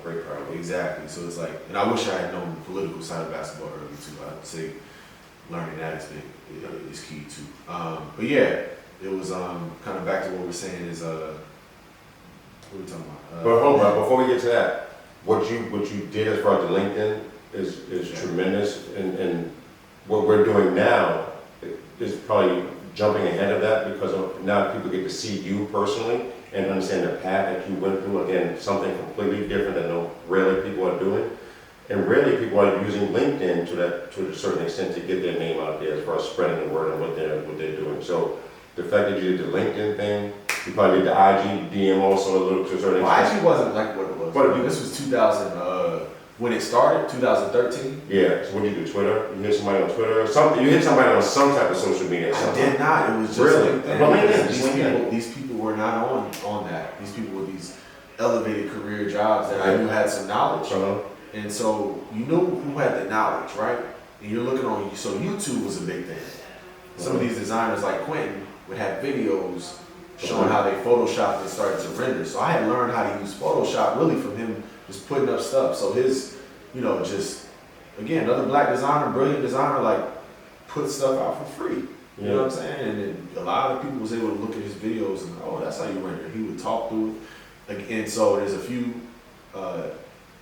Great problem. Exactly. So it's like, and I wish I had known the political side of basketball early too. I'd say learning that is key too. But yeah, it was kind of back to what we're saying is what are we talking about? But hold on, before we get to that, what you did as far as the LinkedIn is tremendous, and what we're doing now is probably jumping ahead of that, because now people get to see you personally and understand the path that you went through. Again, something completely different than rarely people are doing. And rarely people are using LinkedIn to a certain extent to get their name out there as far as spreading the word on what they're doing. So the fact that you did the LinkedIn thing, you probably did the IG DM also a little to a certain extent. IG wasn't like what it was. But this was 2000. When it started, 2013? Yeah, so what did you do, Twitter? You hit somebody on Twitter or something? You hit somebody on some type of social media? I did not, it was just really? These people were not on that. These people with these elevated career jobs that I knew had some knowledge. And so you knew who had the knowledge, right? And you're looking on, so YouTube was a big thing. Some of these designers like Quentin would have videos showing how they photoshopped and started to render. So I had learned how to use Photoshop really from him just putting up stuff. So his, you know, just, again, another black designer, brilliant designer, like, put stuff out for free. You know what I'm saying? And then a lot of people was able to look at his videos and, oh, that's how you render. He would talk through it. And so there's a few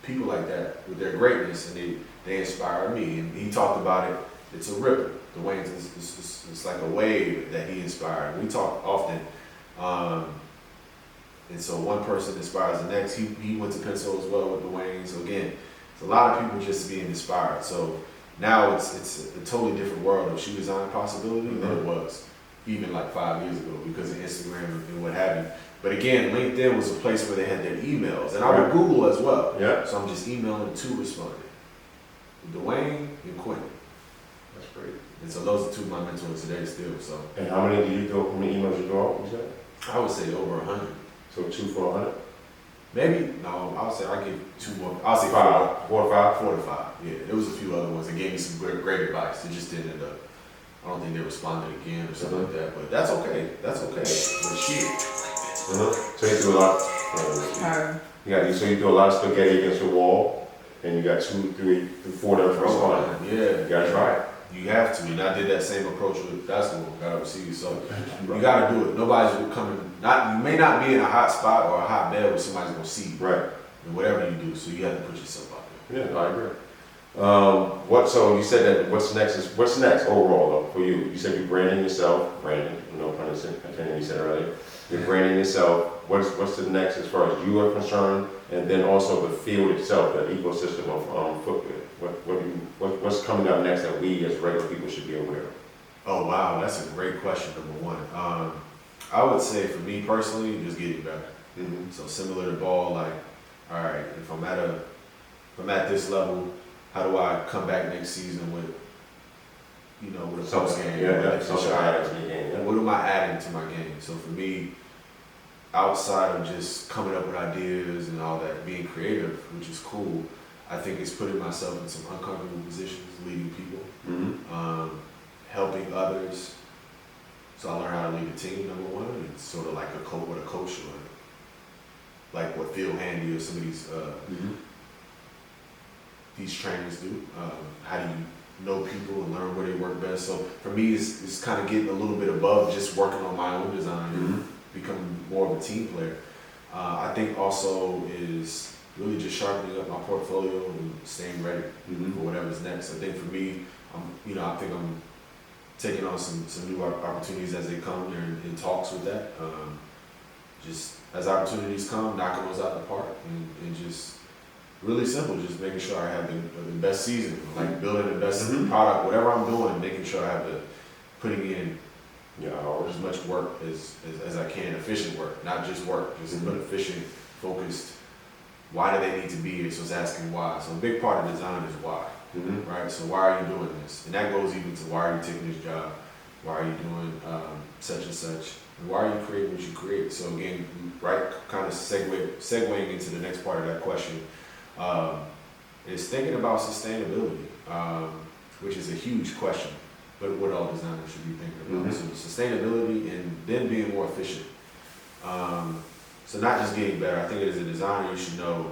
people like that with their greatness, and they inspire me. And he talked about it. It's a ripple. The Waynes, it's like a wave that he inspired. We talk often. And so one person inspires the next. He went to Pensacola as well with Dwayne. So again, it's a lot of people just being inspired. So now it's a totally different world of shoe design possibility than it was even like 5 years ago because of Instagram and what have you. But again, LinkedIn was a place where they had their emails, and I would Google as well. Yeah. So I'm just emailing 2 responded, Dwayne and Quentin. That's great. And so those are 2 of my mentors today still. So. And how many emails you throw out, you said? I would say over 100. So 2 for 100? Maybe, no, I would say I'll give 2 more. I'll say 5. 4 or 5? 4 to 5. Yeah, there was a few other ones that gave me some great advice. It just didn't end up. I don't think they responded again or something like that, but that's okay. That's okay. But shit. So you do a lot. So you do a lot of spaghetti against your wall, and you got 2, 3, 4 that respond. Yeah. You gotta try it. You have to, and I did that same approach with basketball. Got overseas, so you gotta do it. Nobody's coming. You may not be in a hot spot or a hot bed where somebody's gonna see you. Right. And whatever you do, so you have to put yourself out there. Yeah, I agree. So you said that what's next overall though for you? You said you're branding yourself, Brandon, no pun intended, you said earlier. You're branding yourself. What's the next as far as you are concerned, and then also the field itself, the ecosystem of footwear. What's coming up next that we as regular people should be aware of? Oh wow, that's a great question. Number one, I would say for me personally, just getting better. Mm-hmm. So similar to ball, like, all right, if I'm at this level, how do I come back next season with, with a post game? What am I adding to my game? So for me, outside of just coming up with ideas and all that, being creative, which is cool, I think it's putting myself in some uncomfortable positions, leading people, helping others. So I learned how to lead a team, number one, and it's sort of like what a coach would, like what Phil Handy or some of these trainers do. How do you know people and learn where they work best? So for me, it's kind of getting a little bit above just working on my own design and becoming more of a team player. I think also is really just sharpening up my portfolio and staying ready for whatever's next. I think for me, I think I'm taking on some new opportunities as they come. They're in talks with that. Just as opportunities come, knocking those out the park, and just really simple, just making sure I have the best season, like building the best product, whatever I'm doing, making sure I have putting in as much work as I can, efficient work, not just work, just but efficient, focused. Why do they need to be here? So it's asking why. So a big part of design is why, right? So why are you doing this? And that goes even to why are you taking this job? Why are you doing such and such? And why are you creating what you create? So again, right, kind of segueing into the next part of that question, is thinking about sustainability, which is a huge question, but what all designers should be thinking about. So sustainability and then being more efficient. So not just getting better. I think as a designer, you should know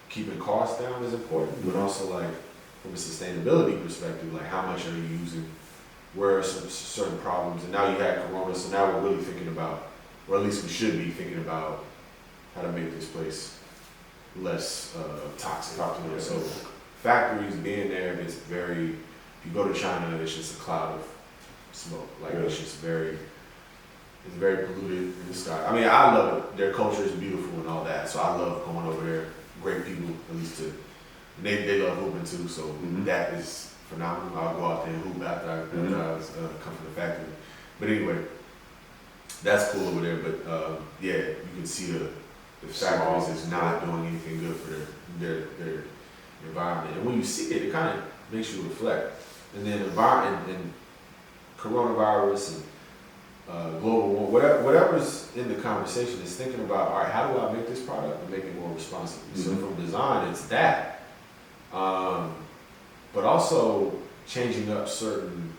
keeping costs down is important, but also like from a sustainability perspective, like how much are you using, where are some certain problems, and now you had Corona, so now we're really thinking about, or at least we should be thinking about how to make this place less toxic. So factories being there, it's very, if you go to China, it's just a cloud of smoke. Like it's just it's very polluted in the sky. I mean, I love it. Their culture is beautiful and all that. So I love going over there. Great people, at least they love hooping too. So that is phenomenal. I'll go out there and hoop after I come from the factory. But anyway, that's cool over there. But you can see the factories is not doing anything good for their environment. And when you see it, it kind of makes you reflect. And then environment and coronavirus and global warming, whatever's in the conversation is thinking about, all right, how do I make this product and make it more responsibly? So from design, it's that. But also changing up certain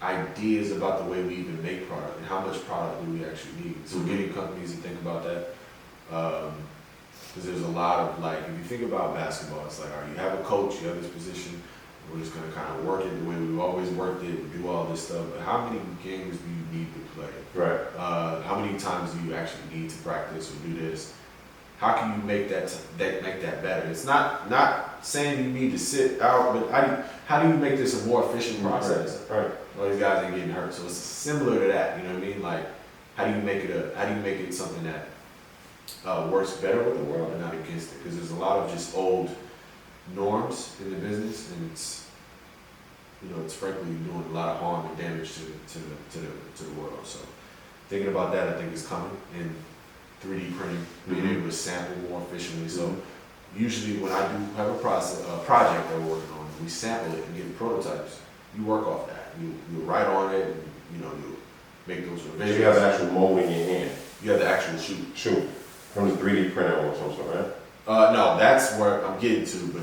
ideas about the way we even make product and how much product do we actually need. So getting companies to think about that. Because there's a lot of, like, if you think about basketball, it's like, all right, you have a coach, you have this position, we're just going to kind of work it the way we've always worked it, we do all this stuff, but how many games do you need to play? Right. How many times do you actually need to practice or do this? How can you make that better? It's not saying you need to sit out, but how do you make this a more efficient process? Right. All these guys ain't getting hurt, so it's similar to that. You know what I mean? Like, how do you make it something that works better with the world and not against it? Because there's a lot of just old norms in the business, and it's frankly doing a lot of harm and damage to the world. So thinking about that, I think is coming in 3D printing, being able to sample more efficiently. So usually when I do have a project that we're working on, we sample it and get prototypes. You work off that. You write on it, and, you make those revisions. You have the actual mold in your hand. You have the actual shoot. From the 3D printer or something, right? No, that's where I'm getting to, but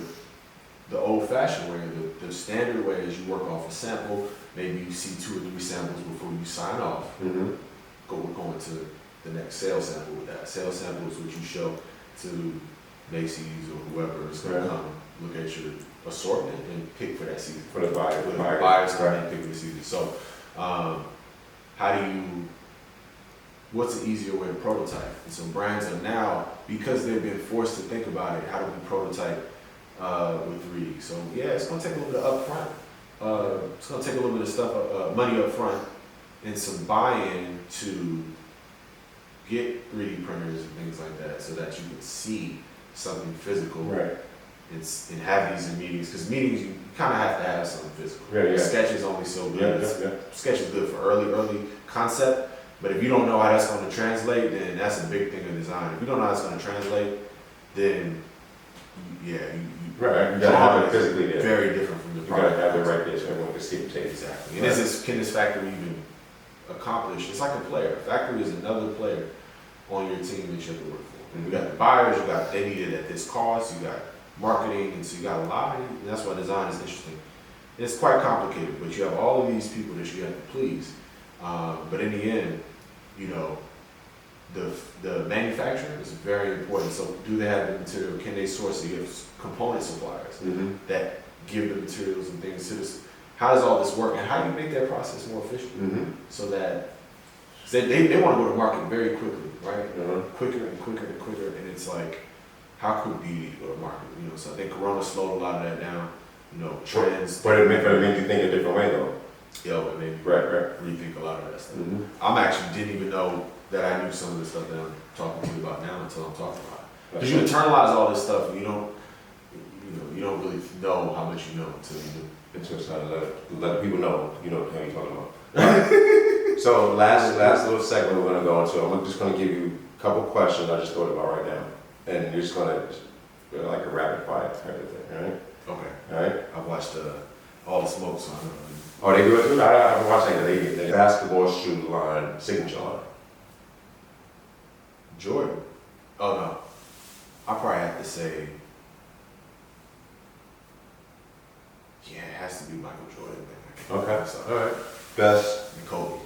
the old-fashioned way, the standard way is you work off a sample, maybe you see 2 or 3 samples before you sign off. We're going to the next sales sample with that. Sales sample is what you show to Macy's or whoever is going to come look at your assortment and pick for that season. For the buyer. For the buyers come in and pick for the season. So, what's an easier way to prototype? And so brands are now, because they've been forced to think about it, how do we prototype with 3D? So yeah, it's gonna take a little bit up front. It's gonna take a little bit of stuff, money up front, and some buy-in to get 3D printers and things like that, so that you can see something physical. Right. And have these in meetings, because meetings you kind of have to have something physical. Yeah. Sketch is only so good. Sketch is good for early concept. But if you don't know how that's going to translate, then that's a big thing in design. If you don't know how it's going to translate, then you gotta have it physically there. Very different from the You product. gotta have it right there so everyone can see the tape. Exactly. And can this factory even accomplish? It's like a player. A factory is another player on your team that you have to work for. You got the buyers. They need it at this cost. You got marketing, and so you got a lot. And that's why design is interesting. It's quite complicated, but you have all of these people that you have to please. But in the end, the manufacturing is very important. So do they have the material? Can they source it? You have component suppliers that give the materials and things to this. How does all this work? And how do you make that process more efficient? So that they want to go to market very quickly, right? Quicker and quicker and quicker. And it's like, how quick do you need to go to market? So I think Corona slowed a lot of that down. Trends. But it made you think a different way though. It made me rethink a lot of that stuff. I'm actually didn't even know that I knew some of the stuff that I'm talking to you about now until I'm talking about it. Because you internalize all this stuff, and you don't really know how much you know until you do. It's just how to let people know, what you're talking about. So last little segment we're gonna go into. I'm just gonna give you a couple questions I just thought about right now, and you're just gonna like a rapid fire kind of thing, all right? Okay. All right. I've watched All the Smoke, so I don't know. Oh, they do it too? I haven't watched any of the basketball shoe line, signature line. Jordan. Oh no. I probably have to say, it has to be Michael Jordan. Okay. All right. Best. And Kobe.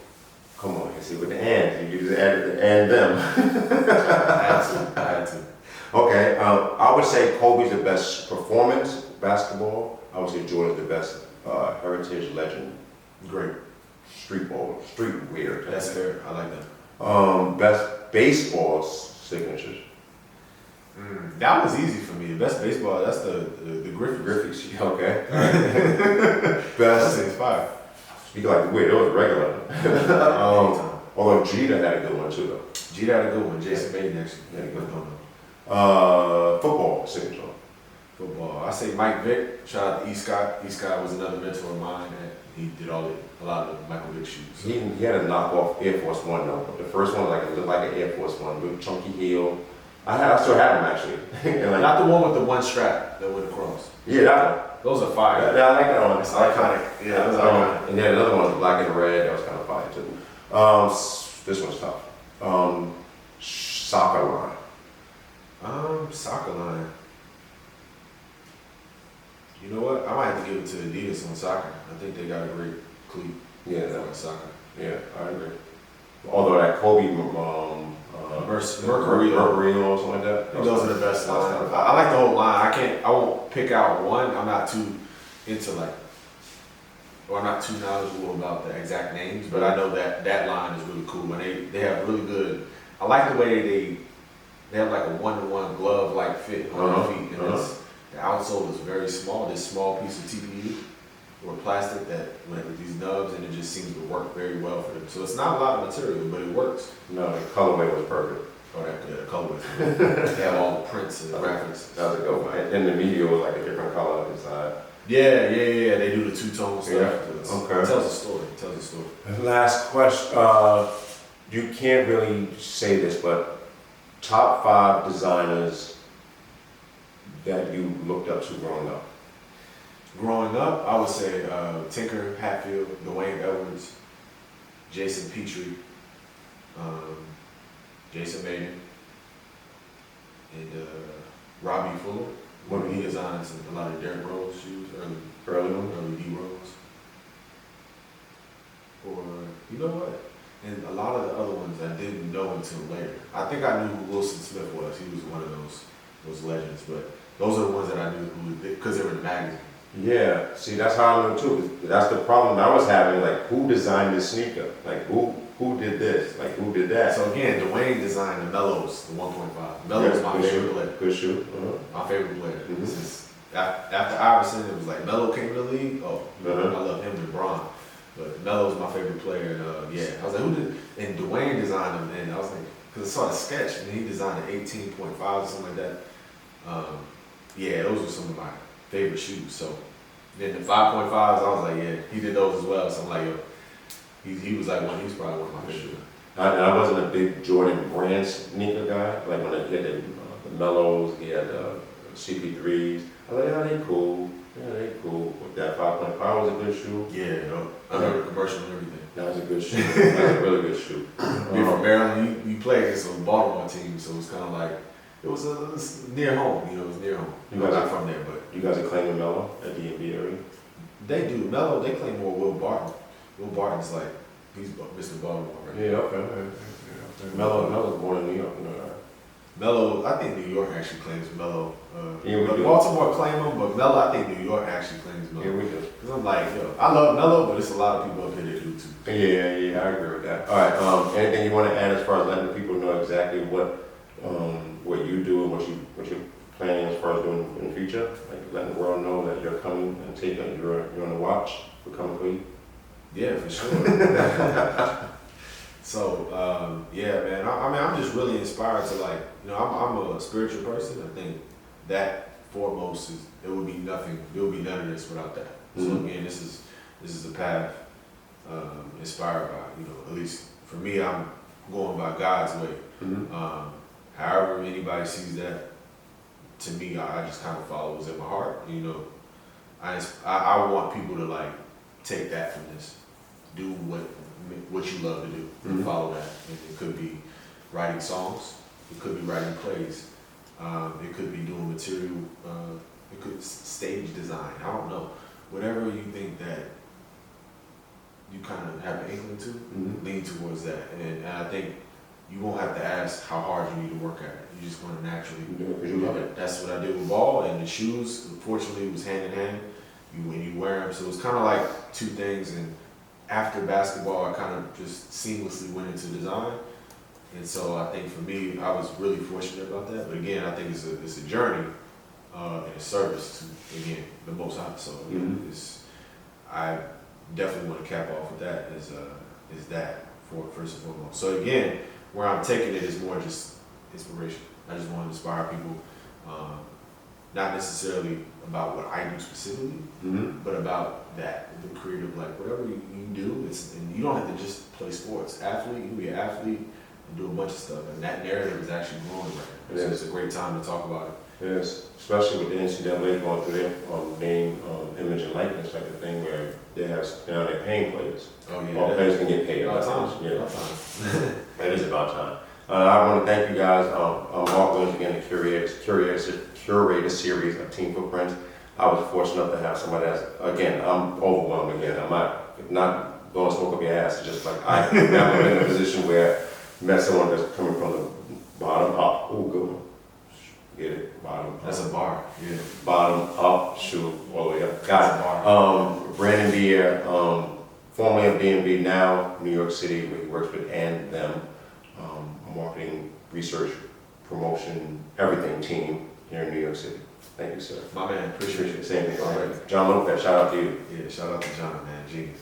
Come on, you see with the and. You just added the and them. I had to. Okay. I would say Kobe's the best performance basketball. I would say Jordan's the best heritage legend. Great. Streetwear. That's fair. I like that. Best baseball signatures. That was easy for me. The best baseball, that's the Griffiths. Okay. Best. Best. Fire. You like weird, that was regular. Although Jeter had a good one too though. Jeter had a good one. Jason Maiden actually had a good one. Football signature. Football. I say Mike Vick. Shout out to E. Scott. E. Scott was another mentor of mine, and he did a lot of the Michael Vick shoes. So. He had a knockoff Air Force One though. The first one looked like an Air Force One with chunky heel. I still have them actually. And not the one with the one strap that went across. Yeah, that one. Those are fire. Yeah, I like that one. It's iconic. Yeah, those are iconic. And then another one, black and red, that was kind of fire too. This one's tough. Soccer line. Soccer line. You know what? I might have to give it to Adidas on soccer. I think they got a great cleat. Yeah, for soccer. Yeah, I agree. Although that Kobe Mercury or something like that. Those are the best lines. I like the whole line. I won't pick out one. I'm not too into I'm not too knowledgeable about the exact names, but I know that line is really cool. And they have really good. I like the way they have like a one-to-one glove-like fit on their feet, and the outsole is very small. This small piece of TPU or plastic that went with these nubs, and it just seems to work very well for them. So it's not a lot of material, but it works. No, the colorway was perfect. Oh, the colorway. They have all the prints and the graphics. That was a good one. And the media was like a different color inside. Yeah. They do the two-tone stuff. Yeah. Okay. It tells a story. Last question. you can't really say this, but top 5 designers that you looked up to growing up. Growing up, I would say Tinker Hatfield, Dwayne Edwards, Jason Petrie, Jason Maiden, and Robbie Fuller. When he designs a lot of Derrick Rose shoes, early D Rose. Or you know what? And a lot of the other ones I didn't know until later. I think I knew who Wilson Smith was. He was one of those legends. But those are the ones that I knew because they were in the magazine. Yeah, see, that's how I know too. That's the problem I was having. Like, who designed this sneaker? Like, who did this? Like, who did that? So again, Dwayne designed the Mellows, the 1.5. Mellows my favorite player. Good shoe. My favorite player. Mm-hmm. Since after Iverson, it was like Melo came to the league. Oh, I love him and Bron. But Melo's my favorite player. And yeah, I was like, who did? And Dwayne designed him. And I was like, because I saw the sketch, and he designed an 18.5 or something like that. Yeah, those were some of my favorite shoes. So then the 5.5s, I was like, yeah, he did those as well. So I'm like, yo, he was like he was probably one of my favorite. And I wasn't a big Jordan brand sneaker guy. Like when he had the Mellows, he had the CP3s. I was like, yeah, they cool. Yeah, they cool. With that 5.5 was a good shoe. Yeah, I heard the commercial and everything. That was a good shoe. That was a really good shoe. Being from Maryland, you played against a Baltimore team, so it was kind of like, it was near home, it was near home. You guys not are from there, but. You guys are claiming Melo at the DMV area? They do. Melo, they claim more Will Barton. Will Barton's like, he's Mr. Baltimore, right? Yeah, okay. Melo's born in New York, you know that. Melo, I think New York actually claims Melo. Yeah, we do. Baltimore claim him, but Melo, I think New York actually claims Melo. Yeah, we do. Because I'm like, yo, I love Melo, but it's a lot of people up here that do too. Yeah, I agree with that. All right, anything you want to add as far as letting the people know exactly what you do and what you're planning as far as doing in the future? Like letting the world know that you're coming and you're on the watch for Coming For You? Yeah, for sure. So, yeah, man, I'm just really inspired to I'm a spiritual person. I think that foremost it would be none of this without that. Mm-hmm. So again, this is a path inspired by, at least for me, I'm going by God's way. Mm-hmm. However anybody sees that, to me, I just kind of follow what's in my heart. I want people to take that from this, do what you love to do, and Mm-hmm. follow that. And it could be writing songs, it could be writing plays, it could be doing material, it could stage design. I don't know, whatever you think that you kind of have an inkling to, Mm-hmm. lean towards that. And I think you won't have to ask how hard you need to work at it. You're just going to naturally You do it 'cause you love it. That's what I did with ball, and the shoes, unfortunately, was hand in hand. When you wear them, so it's kind of like two things. And after basketball, I kind of just seamlessly went into design. And so I think for me, I was really fortunate about that. But again, I think it's a journey and a service to, again, the Most High. So Mm-hmm. I definitely want to cap off with that is that for first and foremost. So again, where I'm taking it is more just inspiration. I just want to inspire people, not necessarily about what I do specifically, Mm-hmm. but about that, the creative, whatever you do, and you don't have to just play sports. Athlete, you can be an athlete and do a bunch of stuff, and that narrative is actually growing right now. So it's a great time to talk about it. Yes, especially with the NCAA going through their name, image, and likeness type of thing where they're paying players. Oh yeah, All players can get paid. about time. Yeah. About time. It is about time. I want to thank you guys. I'm Mark Williqms again, the curator series of Team Footprints. I was fortunate enough to have somebody that's, again, I'm overwhelmed again. I'm not going to smoke up your ass. It's just like I've never been in a position where I met someone that's coming from the bottom up. Oh, good one. Get it? Bottom up. That's a bar. Yeah. Bottom up, shoot, all the way up. That's a Got bar. it. Brandon Bjerre, formerly of DMV, now New York City, where he works with ANDTHEM, marketing, research, promotion, everything team here in New York City. Thank you, sir. My man, appreciate it. Same thing. All right. John Lopez, shout out to you. Yeah, shout out to John, man. Genius.